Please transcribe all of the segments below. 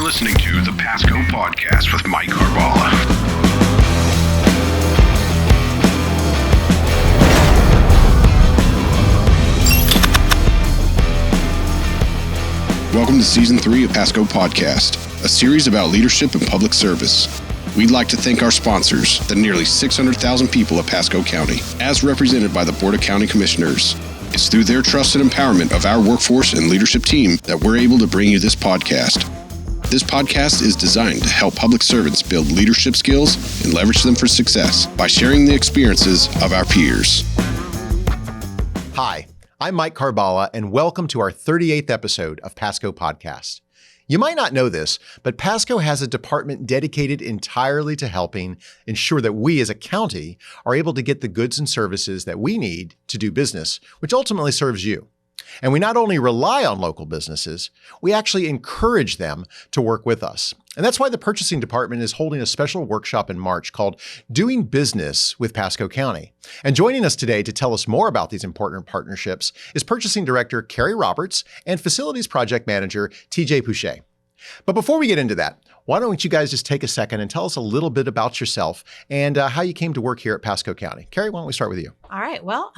listening to the Pasco Podcast with Mike Carballa. Welcome to Season 3 of Pasco Podcast, a series about leadership and public service. We'd like to thank our sponsors, the nearly 600,000 people of Pasco County, as represented by the Board of County Commissioners. It's through their trust and empowerment of our workforce and leadership team that we're able to bring you this podcast. This podcast is designed to help public servants build leadership skills and leverage them for success by sharing the experiences of our peers. Hi, I'm Mike Carballa, and welcome to our 38th episode of Pasco Podcast. You might not know this, but Pasco has a department dedicated entirely to helping ensure that we as a county are able to get the goods and services that we need to do business, which ultimately serves you. And we not only rely on local businesses, we actually encourage them to work with us. And that's why the purchasing department is holding a special workshop in March called Doing Business with Pasco County. And joining us today to tell us more about these important partnerships is Purchasing Director Carrie Roberts and Facilities Project Manager TJ Pyche. But before we get into that, why don't you guys just take a second and tell us a little bit about yourself and how you came to work here at Pasco County. Carrie, why don't we start with you? All right. Well,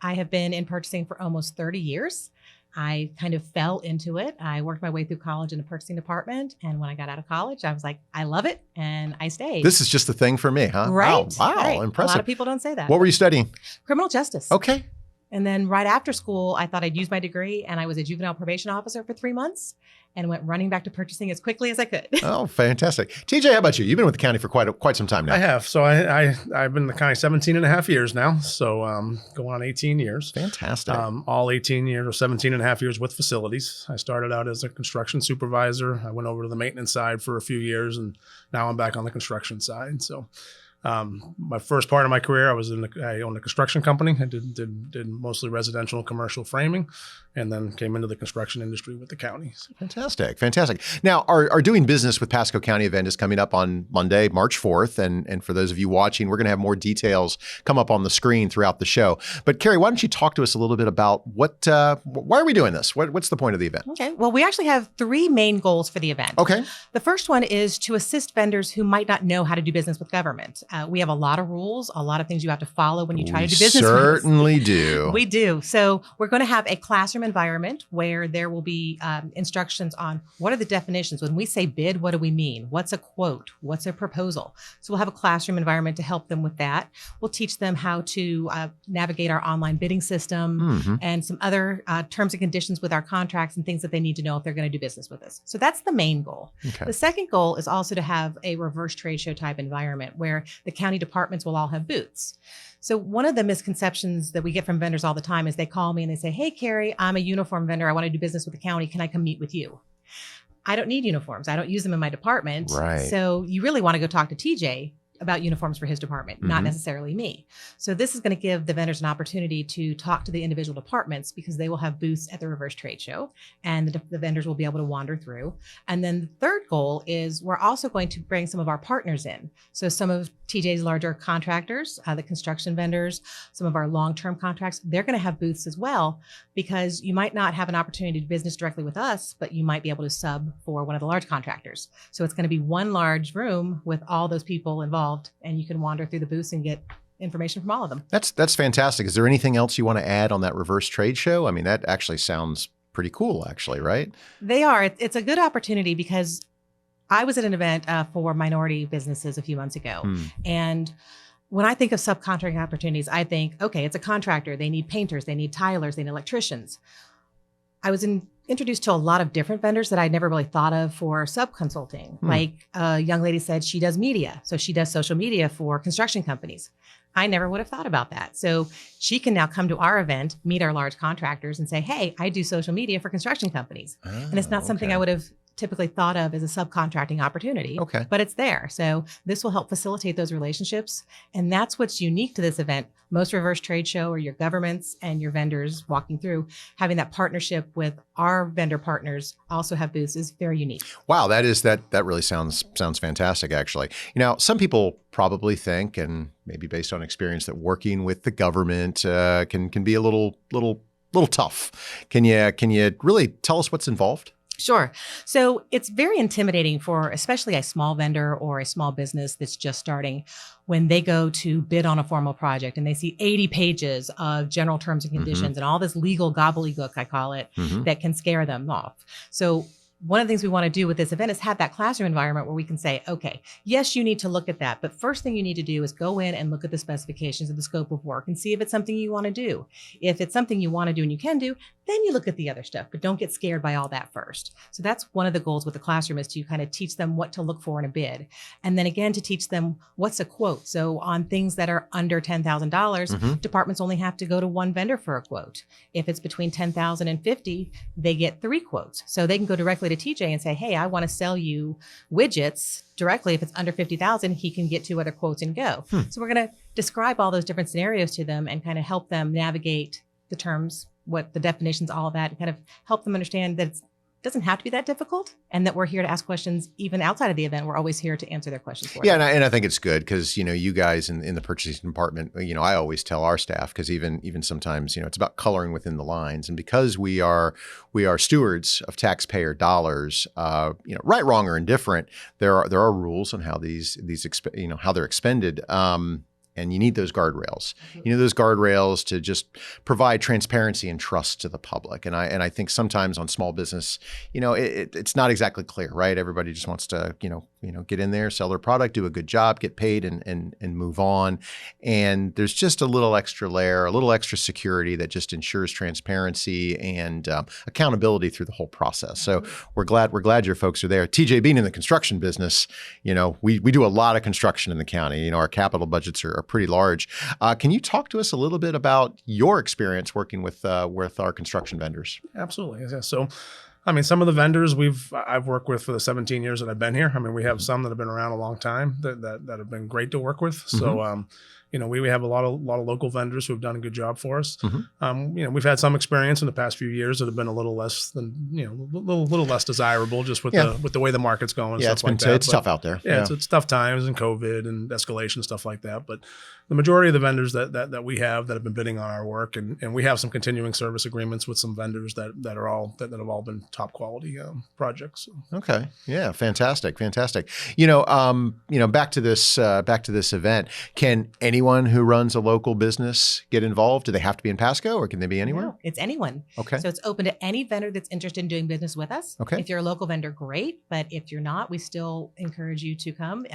I have been in purchasing for almost 30 years. I kind of fell into it. I worked my way through college in the purchasing department. And when I got out of college, I was like, I love it. And I stayed. This is just the thing for me, huh? Right. Wow. Right. Impressive. A lot of people don't say that. What were you studying? Criminal justice. Okay. And then right after school, I thought I'd use my degree, and I was a juvenile probation officer for 3 months and went running back to purchasing as quickly as I could. Oh, fantastic. TJ, how about you? You've been with the county for quite some time now. I have. So I've been in the county 17 and a half years now. So going on 18 years. Fantastic. All 18 years or 17 and a half years with facilities. I started out as a construction supervisor. I went over to the maintenance side for a few years, and now I'm back on the construction side. So my first part of my career, I owned a construction company. I did mostly residential and commercial framing, and then came into the construction industry with the county. Fantastic. Now, our Doing Business with Pasco County event is coming up on Monday, March 4th. And for those of you watching, we're going to have more details come up on the screen throughout the show. But Carrie, why don't you talk to us a little bit about why are we doing this? What's the point of the event? Okay. Well, we actually have 3 main goals for the event. Okay. The first one is to assist vendors who might not know how to do business with government. We have a lot of rules, a lot of things you have to follow when you try to do business. Certainly do. We do. So we're going to have a classroom environment where there will be instructions on what are the definitions. When we say bid, what do we mean? What's a quote? What's a proposal? So we'll have a classroom environment to help them with that. We'll teach them how to navigate our online bidding system and some other terms and conditions with our contracts and things that they need to know if they're going to do business with us. So that's the main goal. Okay. The second goal is also to have a reverse trade show type environment where the county departments will all have booths. So one of the misconceptions that we get from vendors all the time is they call me and they say, hey, Carrie, I'm a uniform vendor. I want to do business with the county. Can I come meet with you? I don't need uniforms. I don't use them in my department. Right. So you really want to go talk to TJ about uniforms for his department, not necessarily me. So this is going to give the vendors an opportunity to talk to the individual departments because they will have booths at the reverse trade show and the vendors will be able to wander through. And then the third goal is we're also going to bring some of our partners in. So some of TJ's larger contractors, the construction vendors, some of our long-term contracts, they're going to have booths as well because you might not have an opportunity to do business directly with us, but you might be able to sub for one of the large contractors. So it's going to be one large room with all those people involved, and you can wander through the booths and get information from all of them. That's fantastic. Is there anything else you want to add on that reverse trade show? I mean, that actually sounds pretty cool, actually, right? They are. It's a good opportunity because I was at an event for minority businesses a few months ago. And when I think of subcontracting opportunities, I think, okay, it's a contractor. They need painters. They need tilers. They need electricians. I was introduced to a lot of different vendors that I'd never really thought of for sub-consulting. Like a young lady said she does media. So she does social media for construction companies. I never would have thought about that. So she can now come to our event, meet our large contractors and say, hey, I do social media for construction companies. And it's not something I would have typically thought of as a subcontracting opportunity, but it's there. So this will help facilitate those relationships. And that's what's unique to this event. Most reverse trade show are your governments and your vendors walking through. Having that partnership with our vendor partners also have booths is very unique. Wow, that really sounds fantastic, actually. You know, some people probably think, and maybe based on experience, that working with the government can be a little tough. Can you really tell us what's involved? Sure. So it's very intimidating for especially a small vendor or a small business that's just starting when they go to bid on a formal project and they see 80 pages of general terms and conditions and all this legal gobbledygook, I call it, that can scare them off. So one of the things we want to do with this event is have that classroom environment where we can say, okay, yes, you need to look at that. But first thing you need to do is go in and look at the specifications of the scope of work and see if it's something you want to do. If it's something you want to do and you can do, then you look at the other stuff, but don't get scared by all that first. So that's one of the goals with the classroom is to kind of teach them what to look for in a bid. And then again, to teach them what's a quote. So on things that are under $10,000, departments only have to go to one vendor for a quote. If it's between $10,000 and $50,000, they get 3 quotes. So they can go directly to TJ and say, hey, I want to sell you widgets directly. If it's under $50,000, he can get 2 other quotes and go. So we're going to describe all those different scenarios to them and kind of help them navigate the terms, what the definitions, all of that, and kind of help them understand that it doesn't have to be that difficult and that we're here to ask questions even outside of the event. We're always here to answer their questions for them. And I think it's good because, you guys in the purchasing department, I always tell our staff, because even sometimes, it's about coloring within the lines. And because we are stewards of taxpayer dollars, right, wrong, or indifferent, there are rules on how how they're expended. And you need those guardrails. You need those guardrails to just provide transparency and trust to the public. And I think sometimes on small business, it's not exactly clear, right? Everybody just wants to, get in there, sell their product, do a good job, get paid, and move on. And there's just a little extra layer, a little extra security that just ensures transparency and accountability through the whole process. So we're glad your folks are there. TJ, being in the construction business, we do a lot of construction in the county. Our capital budgets are pretty large. Can you talk to us a little bit about your experience working with our construction vendors? Absolutely. Yeah. So, some of the vendors I've worked with for the 17 years that I've been here. We have some that have been around a long time that have been great to work with. So, we have a lot of local vendors who have done a good job for us. We've had some experience in the past few years that have been a little less than, little less desirable just with the way the market's going. Yeah, it's tough out there. Yeah, it's tough times and COVID and escalation, stuff like that. But the majority of the vendors that we have that have been bidding on our work, and we have some continuing service agreements with some vendors that have all been top quality projects. So. Okay. Yeah. Fantastic. Back to this event. Can anyone who runs a local business get involved? Do they have to be in Pasco, or can they be anywhere? No, it's anyone. Okay. So it's open to any vendor that's interested in doing business with us. Okay. If you're a local vendor, great. But if you're not, we still encourage you to come.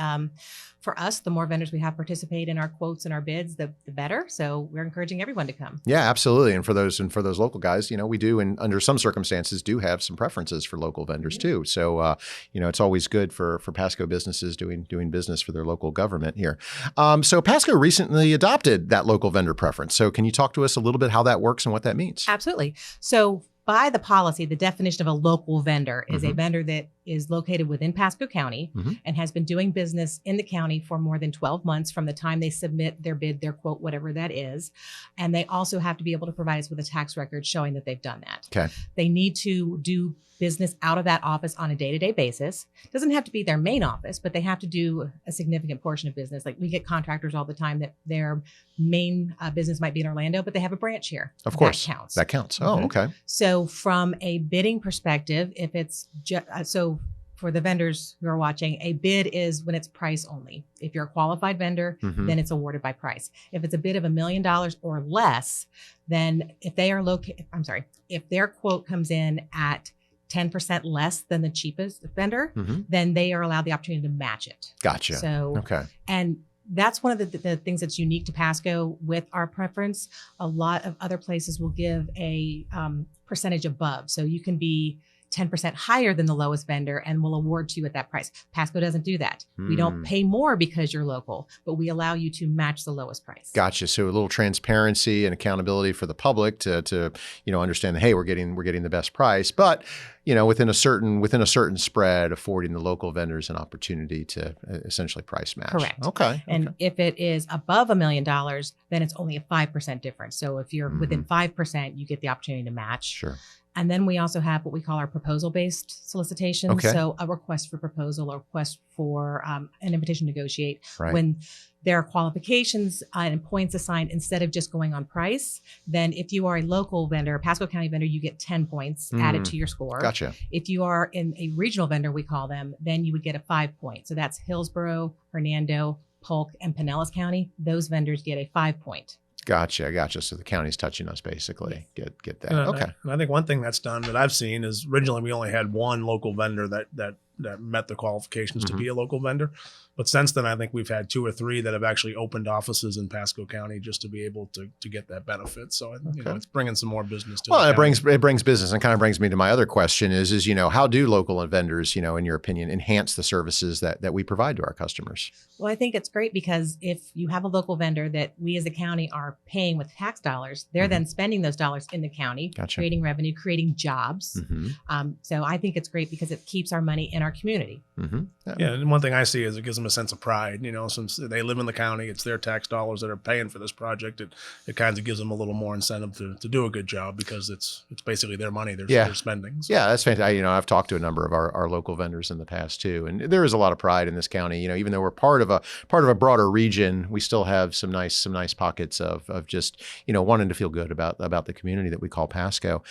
For us, the more vendors we have participate in our quotes and our bids, the better. So we're encouraging everyone to come. Yeah, absolutely. And for those local guys, we do, and under some circumstances, do have some preferences for local vendors too. So, it's always good for Pasco businesses doing business for their local government here. So Pasco recently adopted that local vendor preference. So can you talk to us a little bit how that works and what that means? Absolutely. So by the policy, the definition of a local vendor is a vendor that is located within Pasco County and has been doing business in the county for more than 12 months from the time they submit their bid, their quote, whatever that is. And they also have to be able to provide us with a tax record showing that they've done that. Okay. They need to do business out of that office on a day-to-day basis. It doesn't have to be their main office, but they have to do a significant portion of business. Like we get contractors all the time that their main business might be in Orlando, but they have a branch here. Of course. That counts. Oh, okay. So from a bidding perspective, if it's so for the vendors who are watching, a bid is when it's price only. If you're a qualified vendor, then it's awarded by price. If it's a bid of $1 million or less, then if their quote comes in at 10% less than the cheapest vendor, then they are allowed the opportunity to match it. Gotcha. So, okay. And that's one of the things that's unique to Pasco with our preference. A lot of other places will give a percentage above. So you can be 10% higher than the lowest vendor and will award to you at that price. Pasco doesn't do that. We don't pay more because you're local, but we allow you to match the lowest price. Gotcha. So a little transparency and accountability for the public to understand that, hey, we're getting the best price, but within a certain spread, affording the local vendors an opportunity to essentially price match. Correct. Okay. And if it is above $1 million, then it's only a 5% difference. So if you're within 5%, you get the opportunity to match. Sure. And then we also have what we call our proposal-based solicitation. Okay. So a request for proposal or request for an invitation to negotiate. Right. When there are qualifications and points assigned instead of just going on price, then if you are a local vendor, a Pasco County vendor, you get 10 points added to your score. Gotcha. If you are in a regional vendor, we call them, then you would get a 5 point. So that's Hillsborough, Hernando, Polk, and Pinellas County. Those vendors get a 5 point. Gotcha. So the county's touching us basically. Yes. Get that. And Okay. and I think one thing that's done that I've seen is originally we only had one local vendor that met the qualifications to be a local vendor. But since then, I think we've had 2 or 3 that have actually opened offices in Pasco County just to be able to get that benefit. So it's bringing some more business to Well, the it brings business, and kind of brings me to my other question is how do local vendors, in your opinion, enhance the services that we provide to our customers? Well, I think it's great because if you have a local vendor that we as a county are paying with tax dollars, they're then spending those dollars in the county, Gotcha. creating revenue, creating jobs. So I think it's great because it keeps our money in our community. Yeah, and one thing I see is it gives them a sense of pride. Since they live in the county, it's their tax dollars that are paying for this project. It kind of gives them a little more incentive to do a good job because it's basically their money they're spending. So. Yeah, that's fantastic. I've talked to a number of our local vendors in the past too, and there is a lot of pride in this county. Even though we're part of a broader region, we still have some nice pockets of just wanting to feel good about the community that we call Pasco.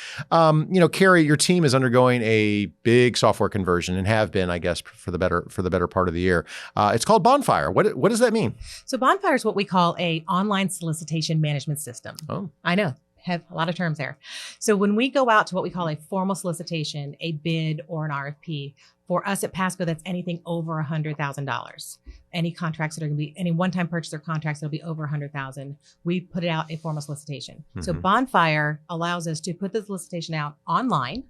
Carrie, your team is undergoing a big software conversion and have been, I guess, for the better part of the year. It's called Bonfire. What does that mean? So Bonfire is what we call a online solicitation management system. Oh, I know. Have a lot of terms there. So when we go out to what we call a formal solicitation, a bid or an RFP, for us at Pasco, that's anything over $100,000. Any contracts that are going to be any one-time purchase or contracts that'll be over $100,000, we put it out a formal solicitation. So Bonfire allows us to put the solicitation out online,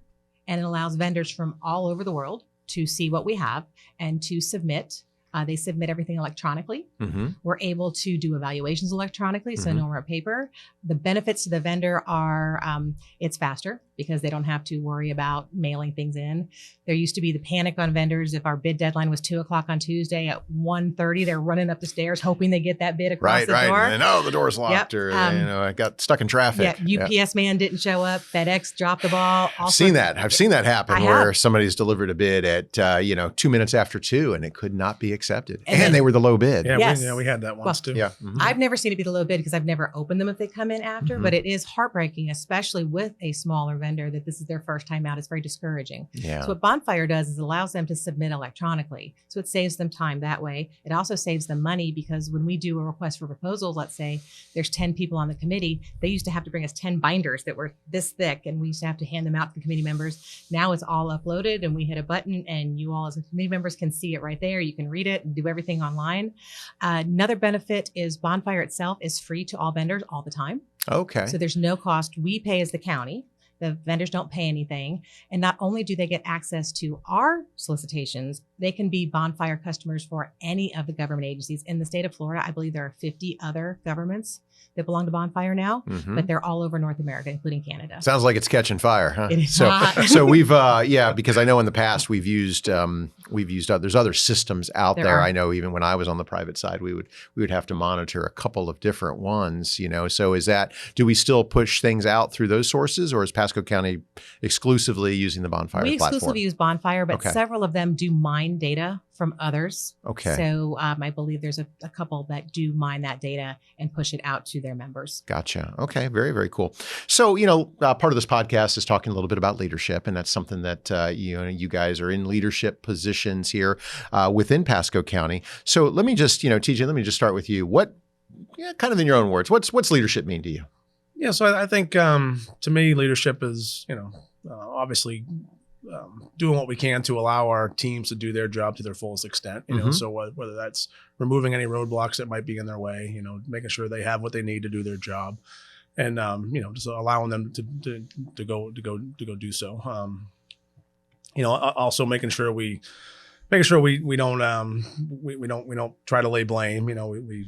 and it allows vendors from all over the world to see what we have and to submit. They submit everything electronically. We're able to do evaluations electronically, so no more paper. The benefits to the vendor are it's faster because they don't have to worry about mailing things in. There used to be the panic on vendors. If our bid deadline was 2:00 on Tuesday at 1:30, they're running up the stairs hoping they get that bid across the door. And the door's locked, or I got stuck in traffic. Yeah, UPS man didn't show up. FedEx dropped the ball. I've seen that happen where somebody's delivered a bid at 2 minutes after 2, and it could not be accepted, and they were the low bid. Yeah, yes. we had that once too. Yeah, I've never seen it be the low bid because I've never opened them if they come in after, but it is heartbreaking, especially with a smaller vendor, that this is their first time out. It's very discouraging. Yeah. So what Bonfire does is allows them to submit electronically. So it saves them time that way. It also saves them money because when we do a request for proposals, let's say there's 10 people on the committee, they used to have to bring us 10 binders that were this thick, and we used to have to hand them out to the committee members. Now it's all uploaded, and we hit a button, and you all as committee members can see it right there. You can read it and do everything online. Another benefit is Bonfire itself is free to all vendors all the time. Okay. So there's no cost. We pay as the county. The vendors don't pay anything. And not only do they get access to our solicitations, they can be Bonfire customers for any of the government agencies. In the state of Florida, I believe there are 50 other governments that belong to Bonfire now, but they're all over North America, including Canada. Sounds like it's catching fire, huh? It is so, hot. so we've, because I know in the past we've used there's other systems out there. I know even when I was on the private side, we would have to monitor a couple of different ones, So do we still push things out through those sources, or is Pasco County exclusively using the Bonfire platform? We exclusively use Bonfire, but several of them do mine data from others. Okay. So I believe there's a couple that do mine that data and push it out to their members. Gotcha. Okay. Very, very cool. So, part of this podcast is talking a little bit about leadership, and that's something that, you guys are in leadership positions here within Pasco County. So let me just, TJ, let me just start with you. What, kind of in your own words, what's leadership mean to you? Yeah. So I think to me, leadership is, obviously doing what we can to allow our teams to do their job to their fullest extent. So whether that's removing any roadblocks that might be in their way, making sure they have what they need to do their job, and just allowing them to go do so. Also making sure we don't try to lay blame.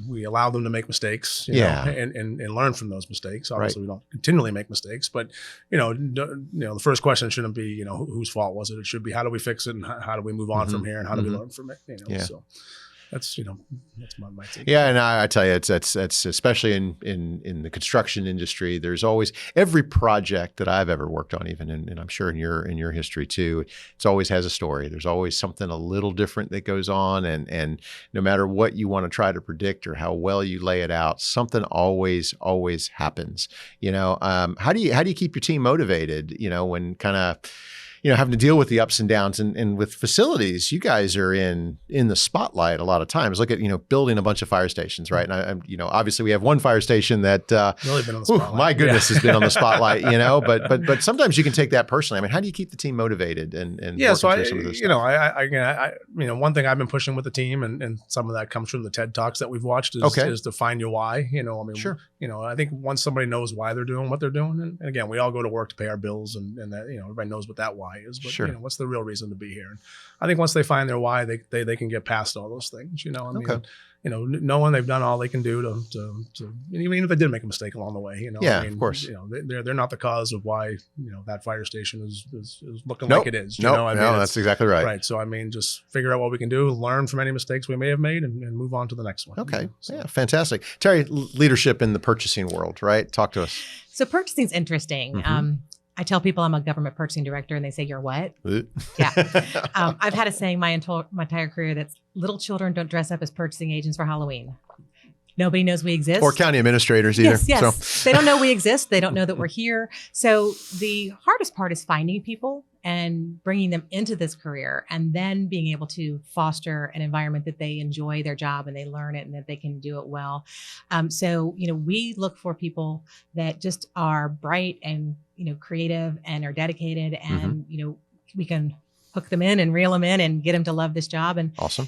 We allow them to make mistakes, and learn from those mistakes. Obviously, we don't continually make mistakes, but the first question shouldn't be whose fault was it. It should be how do we fix it, and how do we move on from here, and how do we learn from it. So. that's my take. Yeah, and I tell you, it's especially in the construction industry. There's always every project that I've ever worked on, even and I'm sure in your history too. It always has a story. There's always something a little different that goes on, and no matter what you want to try to predict or how well you lay it out, something always happens. How do you keep your team motivated? When kind of having to deal with the ups and downs and with facilities, you guys are in the spotlight a lot of times. Look at, building a bunch of fire stations, right? And I'm obviously we have one fire station that really been on the spotlight. My goodness, has been on the spotlight, but sometimes you can take that personally. I mean, how do you keep the team motivated and so one thing I've been pushing with the team and some of that comes from the TED Talks that we've watched is to find your why. Sure. I think once somebody knows why they're doing what they're doing, and again, we all go to work to pay our bills and that, everybody knows what that why is, but sure. What's the real reason to be here? And I think once they find their why, they can get past all those things. Knowing they've done all they can do to even if they did make a mistake along the way. Of course. They're not the cause of why that fire station is looking Nope. like it is. No, that's exactly right. Right. So just figure out what we can do, learn from any mistakes we may have made, and move on to the next one. Okay. Yeah, fantastic. Terry, leadership in the purchasing world, right? Talk to us. So purchasing's interesting. Mm-hmm. I tell people I'm a government purchasing director and they say, "You're what?" Yeah. I've had a saying my entire career that's little children don't dress up as purchasing agents for Halloween. Nobody knows we exist. Or county administrators either. Yes. So. They don't know we exist. They don't know that we're here. So the hardest part is finding people and bringing them into this career and then being able to foster an environment that they enjoy their job and they learn it and that they can do it well. We look for people that just are bright and, creative and are dedicated and, we can hook them in and reel them in and get them to love this job. And, awesome.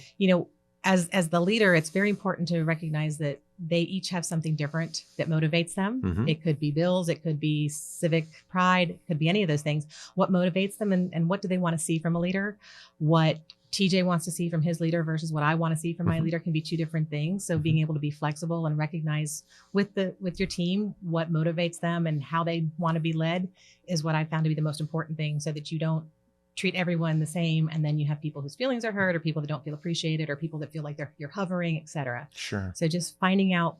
As the leader, it's very important to recognize that they each have something different that motivates them. Mm-hmm. It could be bills, it could be civic pride, it could be any of those things. What motivates them and what do they want to see from a leader? What TJ wants to see from his leader versus what I want to see from my leader can be two different things. So being able to be flexible and recognize with your team what motivates them and how they want to be led is what I found to be the most important thing, so that you don't treat everyone the same. And then you have people whose feelings are hurt or people that don't feel appreciated or people that feel like you're hovering, et cetera. Sure. So just finding out,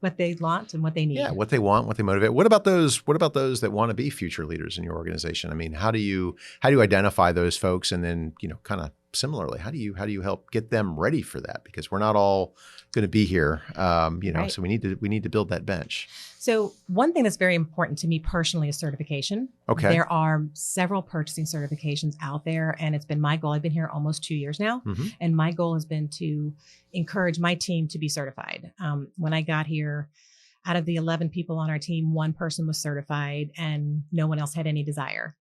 what they want and what they need. Yeah, what they want, what they motivate. What about those that want to be future leaders in your organization? I mean, how do you identify those folks, and then, kind of similarly, how do you help get them ready for that? Because we're not all going to be here, Right. So we need to build that bench. So one thing that's very important to me personally is certification. Okay. There are several purchasing certifications out there, and it's been my goal. I've been here almost 2 years now, Mm-hmm. and my goal has been to encourage my team to be certified. When I got here, out of the 11 people on our team, one person was certified and no one else had any desire.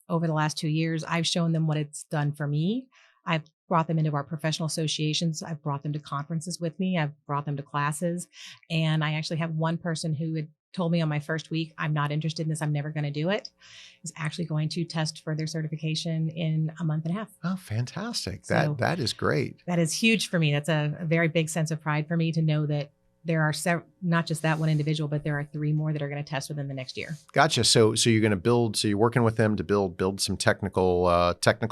Over the last 2 years, I've shown them what it's done for me. I've brought them into our professional associations. I've brought them to conferences with me. I've brought them to classes. And I actually have one person who had told me on my first week, "I'm not interested in this. I'm never going to do it," is actually going to test for their certification in a month and a half. Oh, fantastic. So that is great. That is huge for me. That's a very big sense of pride for me to know that there are not just that one individual, but there are 3 more that are going to test within the next year. Gotcha. So you're going to build. So you're working with them to build some technical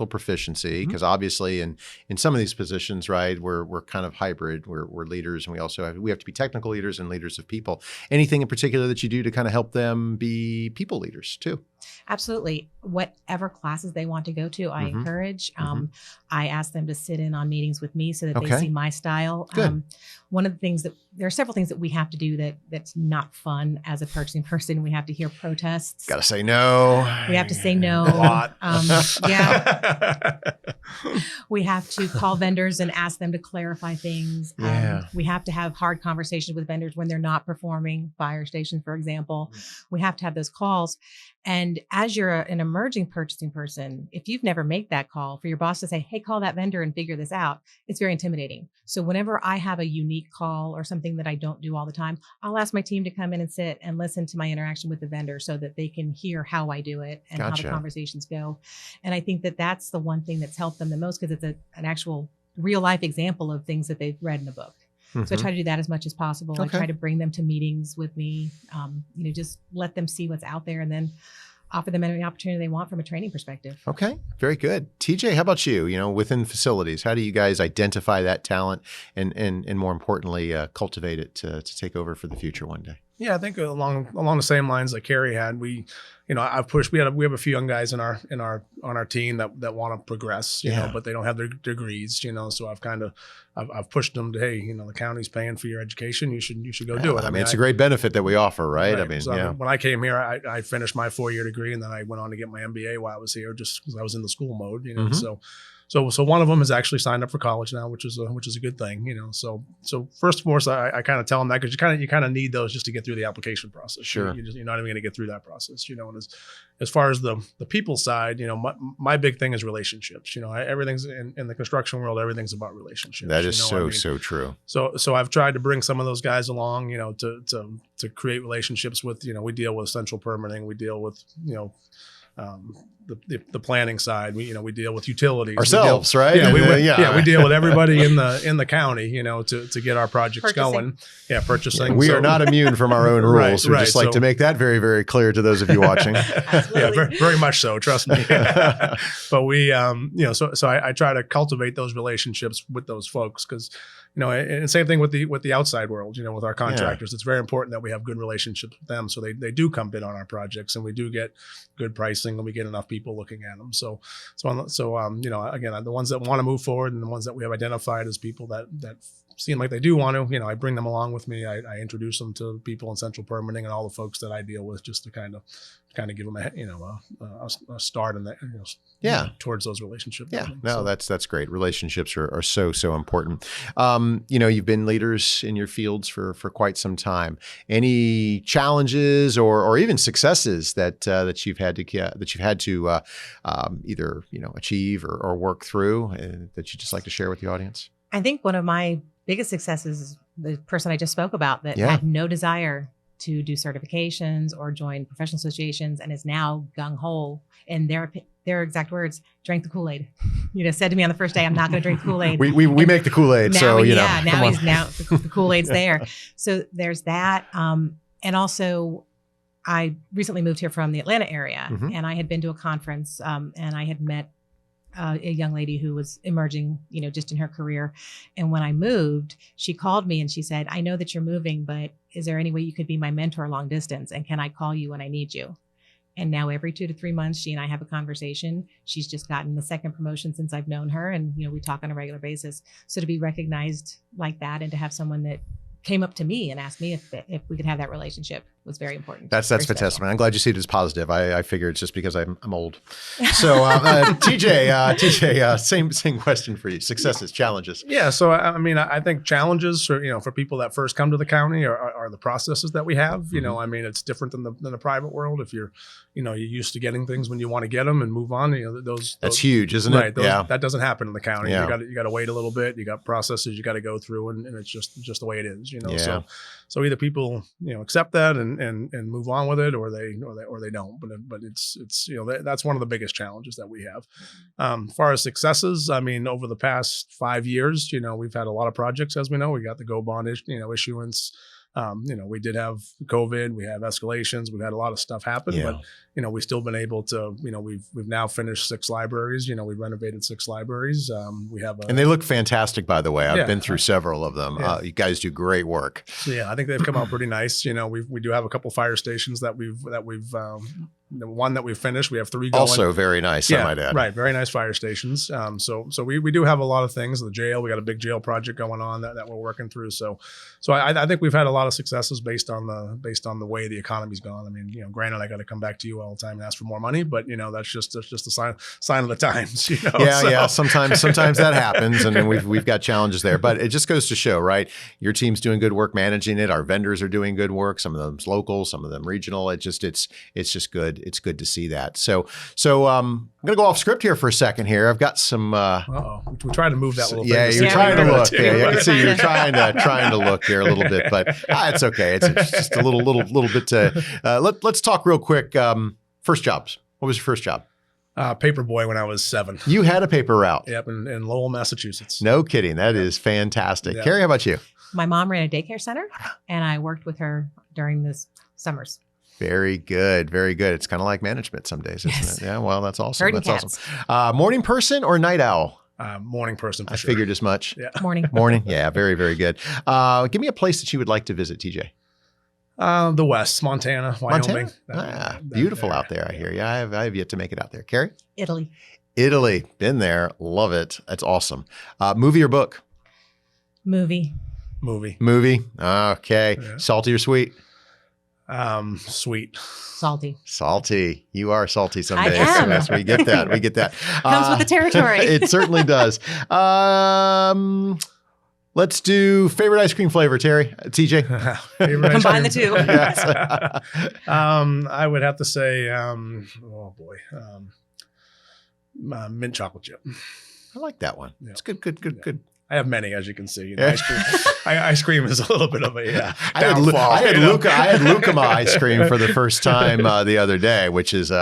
proficiency, because obviously in some of these positions, right, we're kind of hybrid. We're leaders, and we have to be technical leaders and leaders of people. Anything in particular that you do to kind of help them be people leaders too? Absolutely. Whatever classes they want to go to, I encourage. I ask them to sit in on meetings with me so that they see my style. Good. One of the things there are several things that we have to do that's not fun as a purchasing person. We have to hear protests. Got to say no. We have to say no. A lot. Yeah. We have to call vendors and ask them to clarify things. Yeah. We have to have hard conversations with vendors when they're not performing, fire stations, for example. We have to have those calls. And as you're an emerging purchasing person, if you've never made that call, for your boss to say, "Hey, call that vendor and figure this out," it's very intimidating. So whenever I have a unique call or something that I don't do all the time, I'll ask my team to come in and sit and listen to my interaction with the vendor so that they can hear how I do it and how the conversations go. And I think that that's the one thing that's helped them the most, because it's an actual real life example of things that they've read in a book. So I try to do that as much as possible. I try to bring them to meetings with me, just let them see what's out there. And then offer them any opportunity they want from a training perspective. Okay, very good. TJ, how about you? Within facilities, how do you guys identify that talent and more importantly, cultivate it to take over for the future one day? Yeah, I think along the same lines that Carrie had, I've pushed. We have a few young guys on our team that want to progress, but they don't have their degrees, So I've pushed them to, hey, the county's paying for your education. You should go do it. I mean, it's a great benefit that we offer, right? Right. I mean, so when I came here, I finished my 4-year degree, and then I went on to get my MBA while I was here, just because I was in the school mode, So one of them has actually signed up for college now, which is a good thing, So first and foremost, I kind of tell them that, because you kind of need those just to get through the application process. Sure, you're not even going to get through that process, And as far as the people side, my big thing is relationships. Everything's in the construction world. Everything's about relationships. That is so true. So I've tried to bring some of those guys along, to create relationships with. We deal with central permitting. We deal with the planning side. We deal with utilities ourselves, right? Yeah, we deal with everybody in the county, to get our projects going. Yeah, purchasing. We are not immune from our own rules. We just like to make that very, very clear to those of you watching. Yeah, very, very much so. Trust me. But we, so I try to cultivate those relationships with those folks, because. And same thing with the outside world, with our contractors. It's very important that we have good relationships with them, so they do come bid on our projects, and we do get good pricing, and we get enough people looking at them. So again, the ones that want to move forward, and the ones that we have identified as people that seem like they do want to, I bring them along with me. I introduce them to people in central permitting and all the folks that I deal with, just to kind of give them a start in that, towards those relationships. Yeah, that's great. Relationships are so important. You've been leaders in your fields for quite some time. Any challenges or even successes that you've had to either achieve or work through that you'd just like to share with the audience? I think one of my biggest successes is the person I just spoke about that had no desire to do certifications or join professional associations, and is now gung-ho, and their exact words, drank the Kool-Aid. Said to me on the first day, I'm not going to drink the Kool-Aid. We make the Kool-Aid, now the Kool-Aid's there. So there's that. And also, I recently moved here from the Atlanta area, and I had been to a conference, and I had met a young lady who was emerging, just in her career. And when I moved, she called me and she said, I know that you're moving, but is there any way you could be my mentor long distance? And can I call you when I need you? And now every 2 to 3 months, she and I have a conversation. She's just gotten the second promotion since I've known her. And, we talk on a regular basis. So to be recognized like that, and to have someone that came up to me and asked me if we could have that relationship was very important. That's fantastic. I'm glad you see it as positive. I figure it's just because I'm old. So TJ, same question for you. Successes, challenges. Yeah. So I think challenges for people that first come to the county are the processes that we have. It's different than the private world. If you're used to getting things when you want to get them and move on, that's huge, isn't it? That doesn't happen in the county. Yeah. You got to wait a little bit. You got processes you got to go through, and it's just the way it is. Yeah. So either people accept that and move on with it, or they don't. But it's that's one of the biggest challenges that we have. As far as successes, over the past 5 years, we've had a lot of projects. As we know, we got the Go bond issuance. We did have COVID, we have escalations, we've had a lot of stuff happen, but we've still been able to, we've now finished 6 libraries, we renovated 6 libraries. And they look fantastic, by the way. I've been through several of them. You guys do great work. So, I think they've come out pretty nice. We do have a couple fire stations that we've the one that we finished. We have 3 going. Also very nice, I might add. Right, very nice fire stations. So we do have a lot of things. The jail, we got a big jail project going on that we're working through. So I think we've had a lot of successes based on the way the economy's gone. Granted, I got to come back to you all the time and ask for more money, but that's just a sign of the times. Yeah. Sometimes that happens, and we've got challenges there. But it just goes to show, right? Your team's doing good work managing it. Our vendors are doing good work. Some of them's local, some of them regional. It's just good. It's good to see that. So I'm going to go off script here for a second here. I've got some. We try to move that a little bit. Yeah, you're trying to look. Yeah, I can see you're trying to look here a little bit, but it's okay. It's just a little bit. Let's talk real quick. First jobs. What was your first job? Paper boy when I was 7. You had a paper route. Yep, in Lowell, Massachusetts. No kidding. That is fantastic. Yep. Carrie, how about you? My mom ran a daycare center, and I worked with her during the summers. Very good. Very good. It's kind of like management some days, isn't Yes. it? Yeah. Well, that's awesome. Herding That's cats. awesome. Morning person or night owl? Morning person for I sure. figured as much. Yeah. Morning. Morning. Yeah. Very, very good. Give me a place that you would like to visit, TJ. The West, Montana, Wyoming. Montana? Beautiful out there, I hear you. I have yet to make it out there. Carrie? Italy. Italy. Been there. Love it. That's awesome. Movie or book? Movie. Movie. Okay. Yeah. Salty or sweet? Sweet. Salty. Salty. You are salty some I days. am. Yes, we get that. We get that. Comes with the territory. It certainly does. Let's do favorite ice cream flavor, Terry. TJ. Favorite ice Combine cream? the two. Yes. I would have to say, mint chocolate chip. I like that one. Yeah. It's good. I have many, as you can see. Ice cream is a little bit of a I had Lucama ice cream for the first time the other day, which is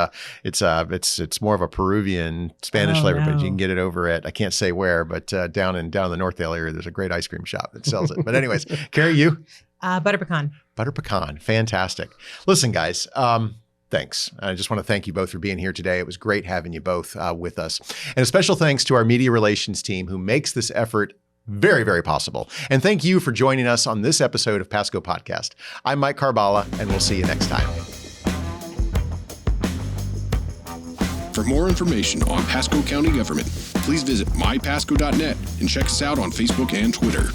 it's more of a Peruvian Spanish flavor, but you can get it over at, I can't say where, but down in the Northdale area, there's a great ice cream shop that sells it. But anyways, Carrie, you? Butter pecan. Butter pecan, fantastic. Listen, guys. Thanks. I just want to thank you both for being here today. It was great having you both with us. And a special thanks to our media relations team who makes this effort very, very possible. And thank you for joining us on this episode of Pasco Podcast. I'm Mike Carballa, and we'll see you next time. For more information on Pasco County government, please visit mypasco.net and check us out on Facebook and Twitter.